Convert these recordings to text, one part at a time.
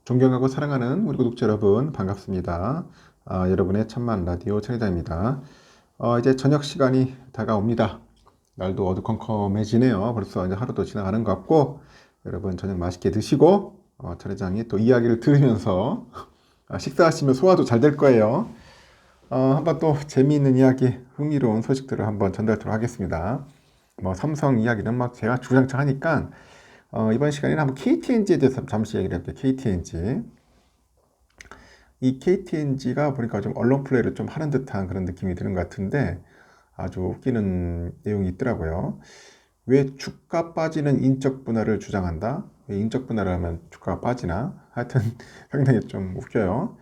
존경하고 사랑하는 우리 구독자 여러분 반갑습니다. 여러분의 천만 라디오 천혜자입니다. 이제 저녁 시간이 다가옵니다. 날도 어두컴컴해지네요. 벌써 이제 하루도 지나가는 것 같고 여러분 저녁 맛있게 드시고 천혜장이 또 이야기를 들으면서 식사하시면 소화도 잘 될 거예요. 한번 또 재미있는 이야기, 흥미로운 소식들을 한번 전달하도록 하겠습니다. 삼성 이야기는 막 제가 주장창 하니까 이번 시간에는 한번 KTNG에 대해서 잠시 얘기를 해볼게요. KTNG. 이 KTNG가 보니까 좀 언론 플레이를 좀 하는 듯한 그런 느낌이 드는 것 같은데 아주 웃기는 내용이 있더라고요. 왜 주가 빠지는 인적 분할을 주장한다? 왜 인적 분할을 하면 주가가 빠지나? 하여튼 상당히 좀 웃겨요.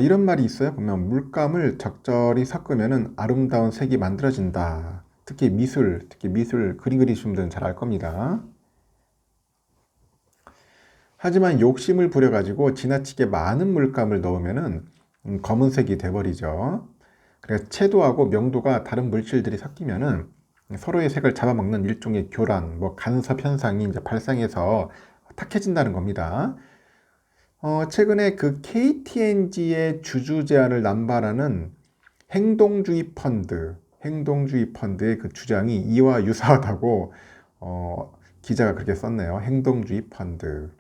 이런 말이 있어요. 보면 물감을 적절히 섞으면 아름다운 색이 만들어진다. 특히 미술 그림 그리시는 분들은 잘 알 겁니다. 하지만 욕심을 부려가지고 지나치게 많은 물감을 넣으면은 검은색이 돼버리죠. 그래서 채도하고 명도가 다른 물질들이 섞이면은 서로의 색을 잡아먹는 일종의 교란, 간섭 현상이 이제 발생해서 탁해진다는 겁니다. 최근에 그 KTNG의 주주 제한을 남발하는 행동주의 펀드의 그 주장이 이와 유사하다고 기자가 그렇게 썼네요. 행동주의 펀드.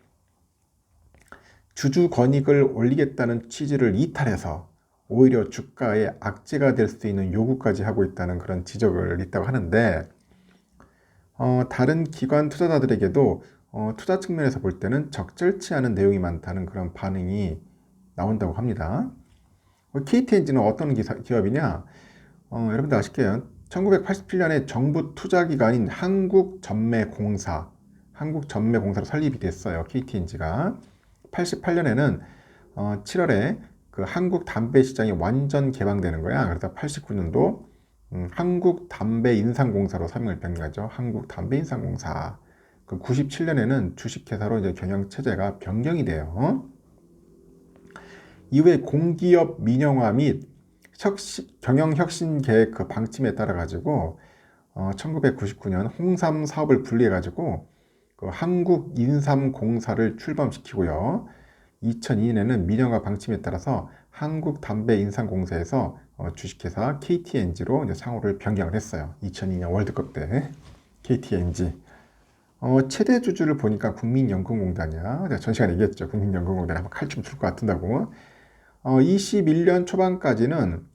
주주 권익을 올리겠다는 취지를 이탈해서 오히려 주가에 악재가 될 수 있는 요구까지 하고 있다는 그런 지적을 있다고 하는데 다른 기관 투자자들에게도 투자 측면에서 볼 때는 적절치 않은 내용이 많다는 그런 반응이 나온다고 합니다. KTNG는 어떤 기업이냐? 여러분들 아실게요. 1987년에 정부 투자기관인 한국전매공사로 설립이 됐어요. KTNG가. 88년에는 7월에 그 한국 담배 시장이 완전 개방되는 거야. 그래서 89년도 한국 담배 인상공사로 사명을 변경하죠. 한국 담배 인상공사. 그 97년에는 주식회사로 이제 경영 체제가 변경이 돼요. 이후에 공기업 민영화 및 경영 혁신 계획 그 방침에 따라 가지고 1999년 홍삼 사업을 분리해 가지고 그 한국인삼공사를 출범시키고요. 2002년에는 민영화 방침에 따라서 한국담배인삼공사에서 주식회사 KTNG로 이제 상호를 변경을 했어요. 2002년 월드컵 때 KTNG. 최대 주주를 보니까 국민연금공단이야. 제가 전 시간에 얘기했죠. 국민연금공단이 한번 칼춤 출 것 같은다고. 21년 초반까지는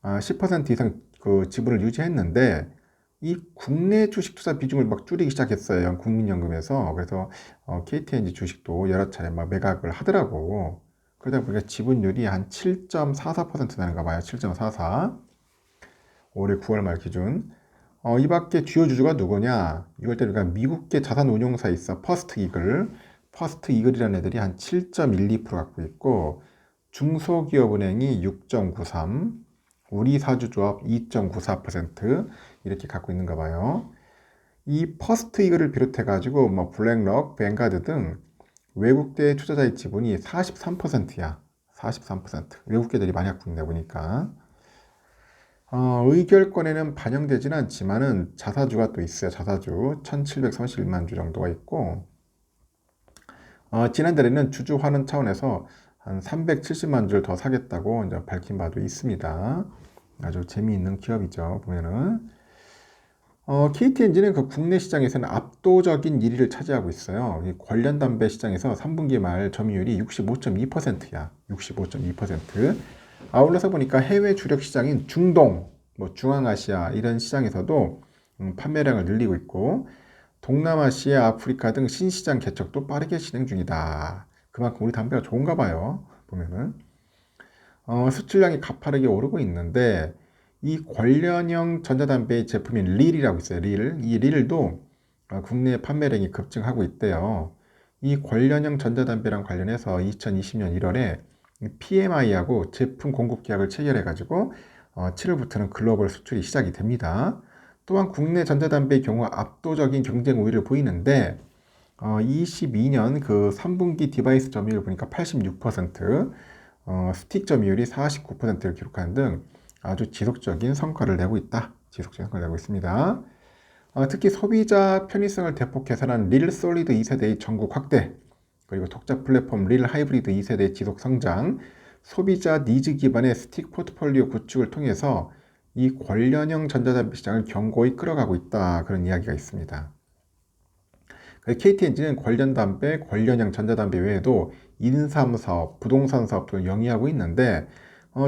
10% 이상 그 지분을 유지했는데 이 국내 주식 투자 비중을 막 줄이기 시작했어요. 국민연금에서. 그래서 KTNG 주식도 여러 차례 막 매각을 하더라고. 그러다 보니까 지분율이 한 7.44% 나는가 봐요. 7.44. 올해 9월 말 기준. 이 밖에 주요 주주가 누구냐? 이걸 때니까 미국계 자산 운용사 있어. 퍼스트 이글이라는 애들이 한 7.12% 갖고 있고 중소기업은행이 6.93, 우리사주조합 2.94% 이렇게 갖고 있는가 봐요. 이 퍼스트 이글을 비롯해 가지고 블랙록, 뱅가드 등 외국계 투자자의 지분이 43%야. 43%. 외국계들이 많이 갖고 있다 보니까. 의결권에는 반영되지는 않지만은 자사주가 또 있어요. 자사주 1731만 주 정도가 있고 지난달에는 주주 환원 차원에서 한 370만 주를 더 사겠다고 이제 밝힌 바도 있습니다. 아주 재미있는 기업이죠. 보면은 KTNG는 그 국내 시장에서는 압도적인 1위를 차지하고 있어요. 관련 담배 시장에서 3분기 말 점유율이 65.2%야. 65.2%. 아울러서 보니까 해외 주력 시장인 중동, 중앙아시아 이런 시장에서도 판매량을 늘리고 있고 동남아시아, 아프리카 등 신시장 개척도 빠르게 진행 중이다. 그만큼 우리 담배가 좋은가 봐요. 보면은 수출량이 가파르게 오르고 있는데 이 관련형 전자담배 제품인 릴이라고 있어요. 이 릴도 국내 판매량이 급증하고 있대요. 이 관련형 전자담배랑 관련해서 2020년 1월에 PMI하고 제품 공급 계약을 체결해가지고 7월부터는 글로벌 수출이 시작이 됩니다. 또한 국내 전자담배의 경우 압도적인 경쟁 우위를 보이는데 22년 그 3분기 디바이스 점유율 보니까 86%, 스틱 점유율이 49%를 기록하는 등 아주 지속적인 성과를 내고 있다. 지속적인 성과를 내고 있습니다. 특히 소비자 편의성을 대폭 개선한 릴 솔리드 2세대의 전국 확대, 그리고 독자 플랫폼 릴 하이브리드 2세대 지속 성장, 소비자 니즈 기반의 스틱 포트폴리오 구축을 통해서 이 관련형 전자담배 시장을 견고히 끌어가고 있다. 그런 이야기가 있습니다. KTNG는 관련 담배, 관련형 전자담배 외에도 인삼 사업, 부동산 사업도 영위하고 있는데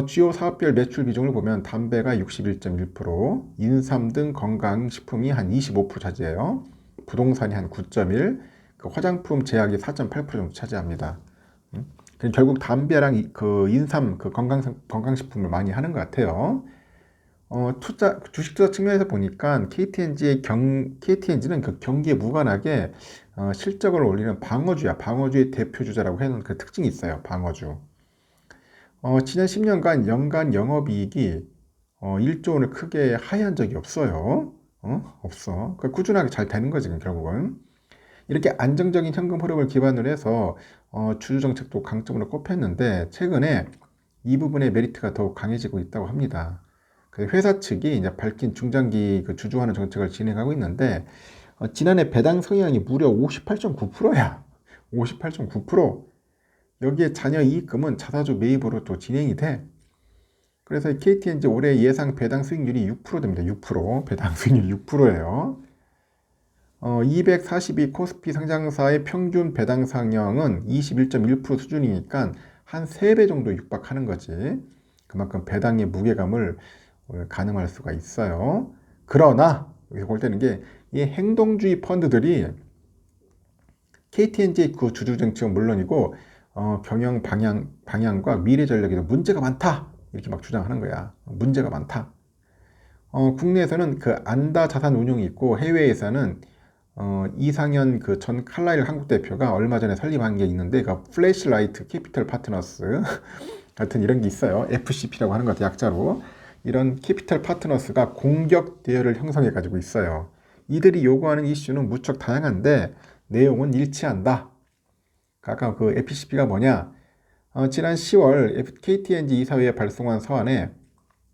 주요 사업별 매출 비중을 보면 담배가 61.1%, 인삼 등 건강식품이 한 25% 차지해요. 부동산이 한 9.1%, 그 화장품 제약이 4.8% 정도 차지합니다. 결국 담배랑 그 인삼, 그 건강식품을 많이 하는 것 같아요. 주식 투자 측면에서 보니까 KTNG는 그 경기에 무관하게 실적을 올리는 방어주야. 방어주의 대표주자라고 하는 그 특징이 있어요. 방어주. 지난 10년간 연간 영업이익이 1조 원을 크게 하회한 적이 없어요. 없어. 그러니까 꾸준하게 잘 되는 거지, 결국은. 이렇게 안정적인 현금 흐름을 기반으로 해서 주주 정책도 강점으로 꼽혔는데 최근에 이 부분의 메리트가 더욱 강해지고 있다고 합니다. 회사 측이 이제 밝힌 중장기 그 주주환원 정책을 진행하고 있는데 지난해 배당 성향이 무려 58.9%야. 58.9%. 여기에 잔여 이익금은 자사주 매입으로 또 진행이 돼. 그래서 KTNG 올해 예상 배당 수익률이 6% 됩니다. 6%. 배당 수익률 6%예요. 242 코스피 상장사의 평균 배당 상향은 21.1% 수준이니까 한 3배 정도 육박하는 거지. 그만큼 배당의 무게감을 가늠할 수가 있어요. 그러나 여기서 볼 때는 게 이 행동주의 펀드들이 KTNG의 그 주주 정책은 물론이고 경영 방향과 미래 전략에도 문제가 많다 이렇게 막 주장하는 거야. 문제가 많다. 국내에서는 그 안다 자산 운용이 있고 해외에서는 이상현 그 전 칼라일 한국 대표가 얼마 전에 설립한 게 있는데 그 플래시라이트 캐피털 파트너스 같은 이런 게 있어요. FCP라고 하는 것 같아요. 약자로. 이런 캐피털 파트너스가 공격 대열을 형성해 가지고 있어요. 이들이 요구하는 이슈는 무척 다양한데 내용은 일치한다. 아까 그 FCP가 뭐냐? 지난 10월 KTNG 이사회에 발송한 서한에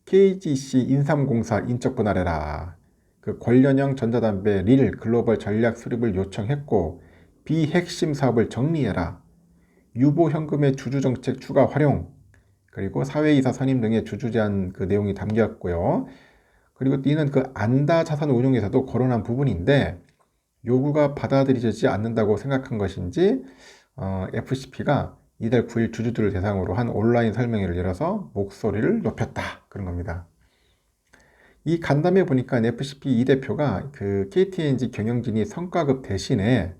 KGC 인삼공사 인적 분할해라. 그 관련형 전자담배 릴 글로벌 전략 수립을 요청했고 비핵심 사업을 정리해라. 유보 현금의 주주 정책 추가 활용 그리고 사회이사 선임 등의 주주 제한 그 내용이 담겼고요. 그리고 이는 그 안다 자산 운용에서도 거론한 부분인데 요구가 받아들여지지 않는다고 생각한 것인지 FCP가 이달 9일 주주들을 대상으로 한 온라인 설명회를 열어서 목소리를 높였다. 그런 겁니다. 이 간담회 보니까 FCP 이 대표가 그 KTNG 경영진이 성과급 대신에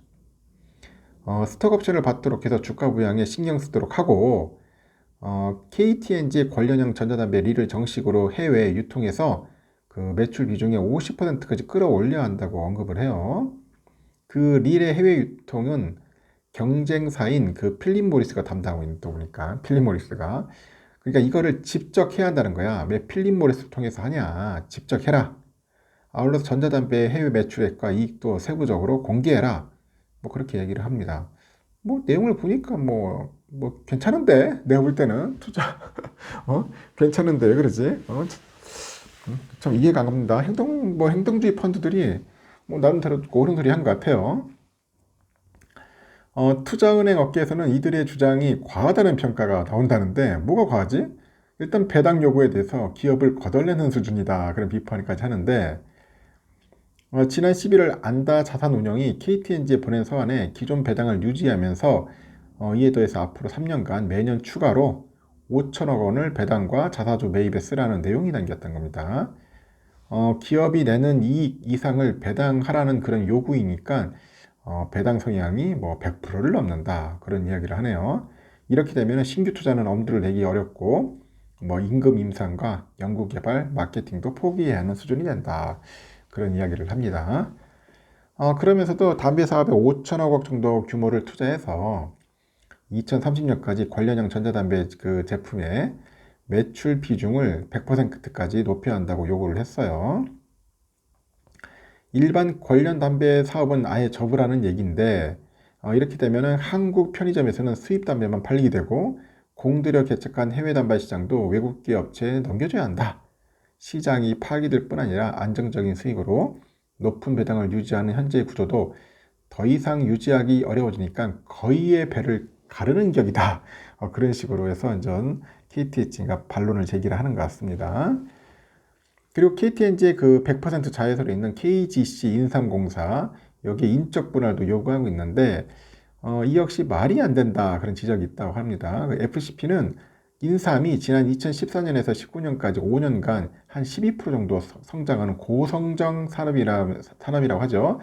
스톡옵션을 받도록 해서 주가 부양에 신경 쓰도록 하고 KTNG 관련형 전자담배 릴을 정식으로 해외 유통해서 그 매출 비중의 50%까지 끌어올려야 한다고 언급을 해요. 그 릴의 해외 유통은 경쟁사인 그 필립 모리스가 담당하고 있는 또 보니까 필립 모리스가 그러니까 이거를 직접 해야 한다는 거야. 왜 필립 모리스를 통해서 하냐? 직접 해라. 아울러서 전자담배 해외 매출액과 이익도 세부적으로 공개해라. 뭐 그렇게 얘기를 합니다. 뭐 내용을 보니까 뭐 괜찮은데 내가 볼 때는 투자 괜찮은데 왜 그러지? 참 이해가 안 갑니다. 행동주의 펀드들이 뭐 나름대로 옳은 소리 한 것 같아요. 투자은행 업계에서는 이들의 주장이 과하다는 평가가 나온다는데 뭐가 과하지? 일단 배당 요구에 대해서 기업을 거덜내는 수준이다 그런 비판까지 하는데 지난 11월 안다 자산운용이 KTNG에 보낸 서한에 기존 배당을 유지하면서 이에 더해서 앞으로 3년간 매년 추가로 5천억 원을 배당과 자사주 매입에 쓰라는 내용이 담겼던 겁니다. 기업이 내는 이익 이상을 배당하라는 그런 요구이니까 배당 성향이 뭐 100%를 넘는다 그런 이야기를 하네요. 이렇게 되면 신규 투자는 엄두를 내기 어렵고 뭐 임금 인상과 연구개발, 마케팅도 포기해야 하는 수준이 된다 그런 이야기를 합니다. 그러면서도 담배 사업에 5천억 원 정도 규모를 투자해서 2030년까지 관련형 전자담배 그 제품의 매출 비중을 100%까지 높여야 한다고 요구를 했어요. 일반 관련 담배 사업은 아예 접으라는 얘기인데 이렇게 되면 한국 편의점에서는 수입 담배만 팔리게 되고 공들여 개척한 해외 담배 시장도 외국계 업체에 넘겨줘야 한다. 시장이 파기될 뿐 아니라 안정적인 수익으로 높은 배당을 유지하는 현재의 구조도 더 이상 유지하기 어려워지니까 거의의 배를 가르는 격이다. 그런 식으로 해서 이제 KTNG가 반론을 제기를 하는 것 같습니다. 그리고 KTNG의 그 100% 자회사로 있는 KGC 인삼공사, 여기에 인적 분할도 요구하고 있는데 이 역시 말이 안 된다, 그런 지적이 있다고 합니다. FCP는 인삼이 지난 2014년에서 19년까지 5년간 한 12% 정도 성장하는 고성장 산업이라고 하죠.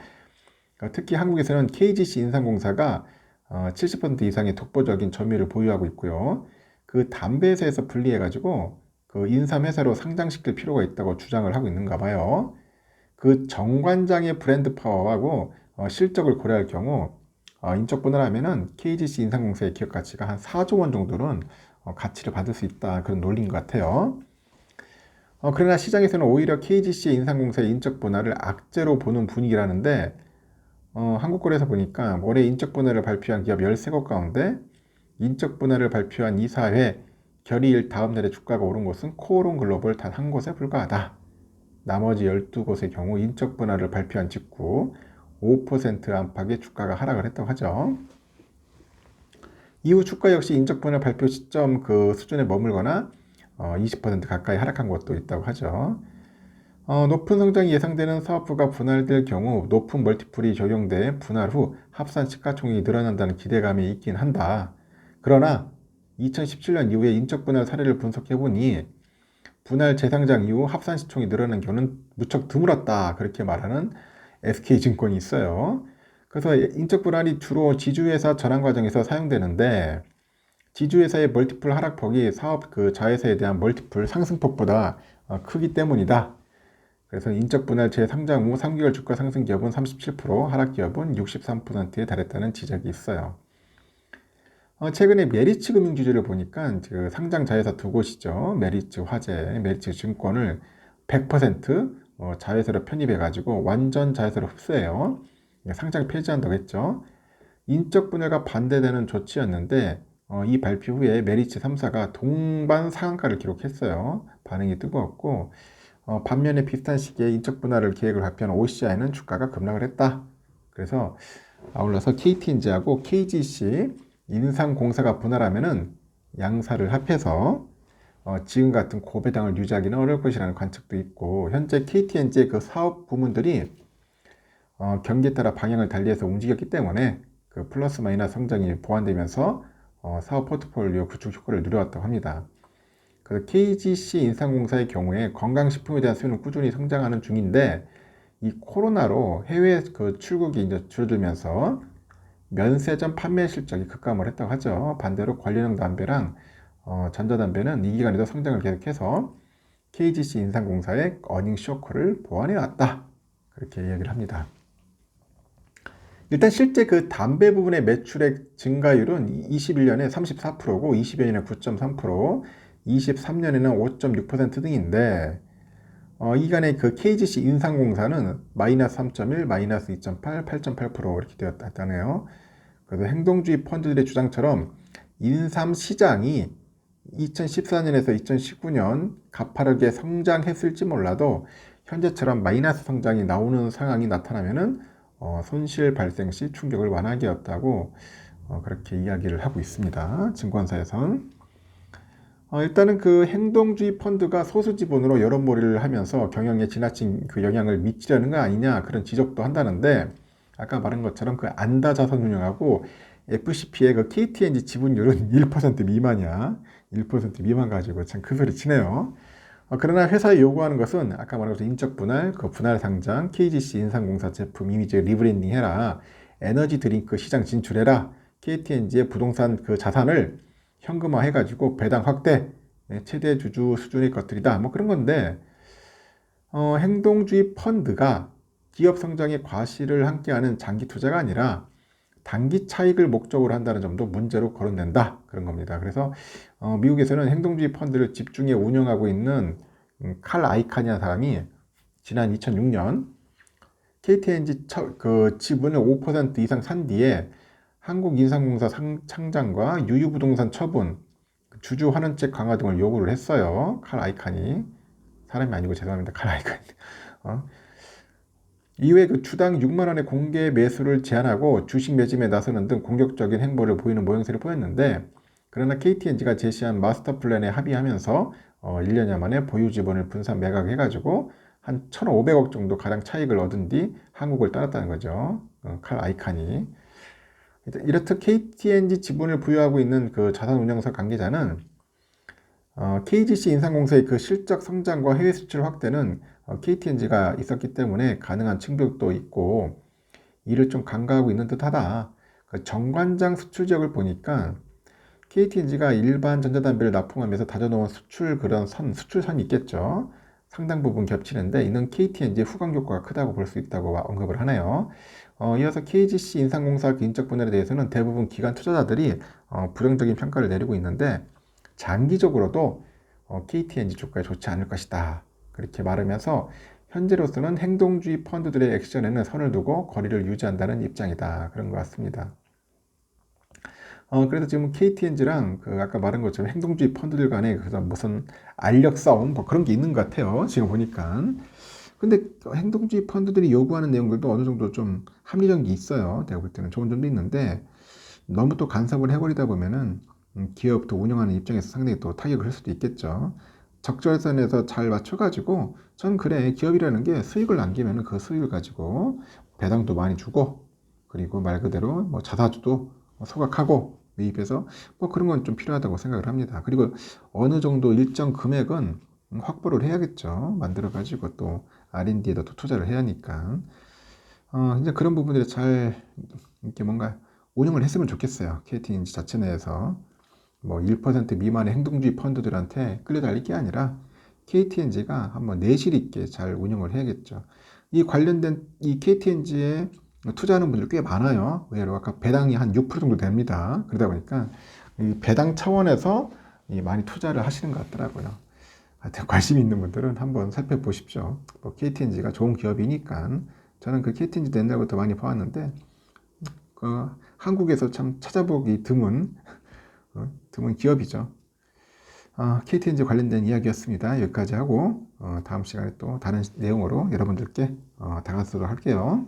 특히 한국에서는 KGC 인삼공사가 70% 이상의 독보적인 점유율을 보유하고 있고요. 그 담배회사에서 분리해가지고 그 인삼 회사로 상장시킬 필요가 있다고 주장을 하고 있는가 봐요. 그 정관장의 브랜드 파워하고 실적을 고려할 경우 인적 분할하면은 KGC 인삼공사의 기업 가치가 한 4조 원 정도는 가치를 받을 수 있다, 그런 논리인 것 같아요. 그러나 시장에서는 오히려 KGC 인삼공사의 인적 분할을 악재로 보는 분위기라는데 한국거래에서 보니까 올해 인적 분할을 발표한 기업 13곳 가운데 인적 분할을 발표한 이사회 결의일 다음 날에 주가가 오른 곳은 코오롱 글로벌 단 한 곳에 불과하다. 나머지 12곳의 경우 인적 분할을 발표한 직후 5% 안팎의 주가가 하락을 했다고 하죠. 이후 주가 역시 인적 분할 발표 시점 그 수준에 머물거나 20% 가까이 하락한 것도 있다고 하죠. 높은 성장이 예상되는 사업부가 분할될 경우 높은 멀티플이 적용돼 분할 후 합산 시가총액이 늘어난다는 기대감이 있긴 한다. 그러나 2017년 이후에 인적 분할 사례를 분석해보니 분할 재상장 이후 합산 시총이 늘어난 경우는 무척 드물었다, 그렇게 말하는 SK증권이 있어요. 그래서 인적 분할이 주로 지주회사 전환 과정에서 사용되는데 지주회사의 멀티플 하락폭이 사업 그 자회사에 대한 멀티플 상승폭보다 크기 때문이다. 그래서 인적 분할 재상장 후 3개월 주가 상승 기업은 37%, 하락 기업은 63%에 달했다는 지적이 있어요. 최근에 메리츠 금융지주를 보니까 그 상장 자회사 두 곳이죠. 메리츠 화재, 메리츠 증권을 100% 자회사로 편입해가지고 완전 자회사로 흡수해요. 상장 폐지한다고 했죠. 인적 분할과 반대되는 조치였는데 이 발표 후에 메리츠 3사가 동반 상한가를 기록했어요. 반응이 뜨거웠고 반면에 비슷한 시기에 인적 분할을 계획을 발표한 OCI는 주가가 급락을 했다. 그래서 아울러서 KTNG하고 KGC 인삼공사가 분할하면은 양사를 합해서 지금 같은 고배당을 유지하기는 어려울 것이라는 관측도 있고, 현재 KTNG의 그 사업 부문들이 경기에 따라 방향을 달리해서 움직였기 때문에 그 플러스 마이너스 성장이 보완되면서 사업 포트폴리오 구축 효과를 누려왔다고 합니다. 그래서 KGC 인삼공사의 경우에 건강식품에 대한 수요는 꾸준히 성장하는 중인데 이 코로나로 해외 그 출국이 이제 줄어들면서 면세점 판매 실적이 급감을 했다고 하죠. 반대로 관련형 담배랑 전자담배는 이 기간에도 성장을 계속해서 KGC 인삼공사의 어닝 쇼크를 보완해 왔다, 그렇게 이야기를 합니다. 일단 실제 그 담배 부분의 매출액 증가율은 21년에 34%고 22년에 9.3%, 23년에는 5.6% 등인데 이 기간에 그 KGC 인삼공사는 마이너스 3.1, 마이너스 2.8, 8.8% 이렇게 되었다네요. 그래서 행동주의 펀드들의 주장처럼 인삼 시장이 2014년에서 2019년 가파르게 성장했을지 몰라도 현재처럼 마이너스 성장이 나오는 상황이 나타나면은 손실 발생 시 충격을 완화하게 었다고 그렇게 이야기를 하고 있습니다. 증권사에선. 일단은 그 행동주의 펀드가 소수 지분으로 여론몰이를 하면서 경영에 지나친 그 영향을 미치려는 거 아니냐, 그런 지적도 한다는데 아까 말한 것처럼 그 안다 자산운용하고 FCP의 그 KTNG 지분율은 1% 미만이야. 1% 미만 가지고 참 큰 소리 치네요. 그러나 회사에 요구하는 것은 아까 말한 것처럼 인적 분할, 그 분할 상장, KGC 인삼공사 제품 이미지 리브랜딩 해라, 에너지 드링크 시장 진출해라, KTNG의 부동산 그 자산을 현금화 해가지고 배당 확대, 최대 주주 수준의 것들이다, 뭐 그런 건데 행동주의 펀드가 기업 성장에 과실을 함께하는 장기 투자가 아니라 단기 차익을 목적으로 한다는 점도 문제로 거론된다, 그런 겁니다. 그래서 미국에서는 행동주의 펀드를 집중해 운영하고 있는 칼 아이칸이라는 사람이 지난 2006년 KTNG 그 지분을 5% 이상 산 뒤에 한국인삼공사 창장과 유유부동산 처분, 주주 환원책 강화 등을 요구를 했어요. 칼 아이칸이. 사람이 아니고 죄송합니다. 칼 아이칸. 이외에 그 주당 6만 원의 공개 매수를 제한하고 주식 매집에 나서는 등 공격적인 행보를 보이는 모양새를 보였는데, 그러나 KTNG가 제시한 마스터 플랜에 합의하면서 1년여 만에 보유 지분을 분산 매각해가지고 한 1,500억 정도 가량 차익을 얻은 뒤 한국을 떠났다는 거죠. 칼 아이칸이. 이렇듯 KTNG 지분을 보유하고 있는 그 자산운용사 관계자는 KGC 인상공사의 그 실적 성장과 해외 수출 확대는 KTNG가 있었기 때문에 가능한 충격도 있고 이를 좀 간과하고 있는 듯하다. 그 정관장 수출 지역을 보니까 KTNG가 일반 전자담배를 납품하면서 다져놓은 그런 수출선이 있겠죠. 상당 부분 겹치는데 이는 KTNG의 후광 효과가 크다고 볼 수 있다고 언급을 하네요. 이어서 KGC 인상공사 인적 분할에 대해서는 대부분 기관 투자자들이 부정적인 평가를 내리고 있는데 장기적으로도 KTNG 주가에 좋지 않을 것이다. 그렇게 말하면서 현재로서는 행동주의 펀드들의 액션에는 선을 두고 거리를 유지한다는 입장이다. 그런 것 같습니다. 그래서 지금 KTNG랑 그 아까 말한 것처럼 행동주의 펀드들 간에 그래서 무슨 알력 싸움 뭐 그런 게 있는 것 같아요. 지금 보니까. 근데 행동주의 펀드들이 요구하는 내용들도 어느 정도 좀 합리적인 게 있어요. 내가 볼 때는 좋은 점도 있는데 너무 또 간섭을 해버리다 보면은 기업도 운영하는 입장에서 상당히 또 타격을 할 수도 있겠죠. 적절선에서 잘 맞춰가지고 전 그래 기업이라는 게 수익을 남기면 그 수익을 가지고 배당도 많이 주고 그리고 말 그대로 뭐 자사주도 소각하고 매입해서 뭐 그런 건 좀 필요하다고 생각을 합니다. 그리고 어느 정도 일정 금액은 확보를 해야겠죠. 만들어 가지고 또 R&D에다 또 투자를 해야 하니까 이제 그런 부분들이 잘 이렇게 뭔가 운영을 했으면 좋겠어요. KTNG 자체 내에서 뭐 1% 미만의 행동주의 펀드들한테 끌려다닐 게 아니라 KTNG가 한번 내실 있게 잘 운영을 해야겠죠. 이 관련된 이 KTNG에 투자하는 분들 꽤 많아요. 의외로 아까 배당이 한 6% 정도 됩니다. 그러다 보니까 이 배당 차원에서 많이 투자를 하시는 것 같더라고요. 하여튼 관심 있는 분들은 한번 살펴보십시오. 뭐 KTNG가 좋은 기업이니까 저는 그 KTNG 옛날부터 많이 봐왔는데 한국에서 참 찾아보기 드문 기업이죠. KTNG 관련된 이야기였습니다. 여기까지 하고 다음 시간에 또 다른 내용으로 여러분들께 다가서도록 할게요.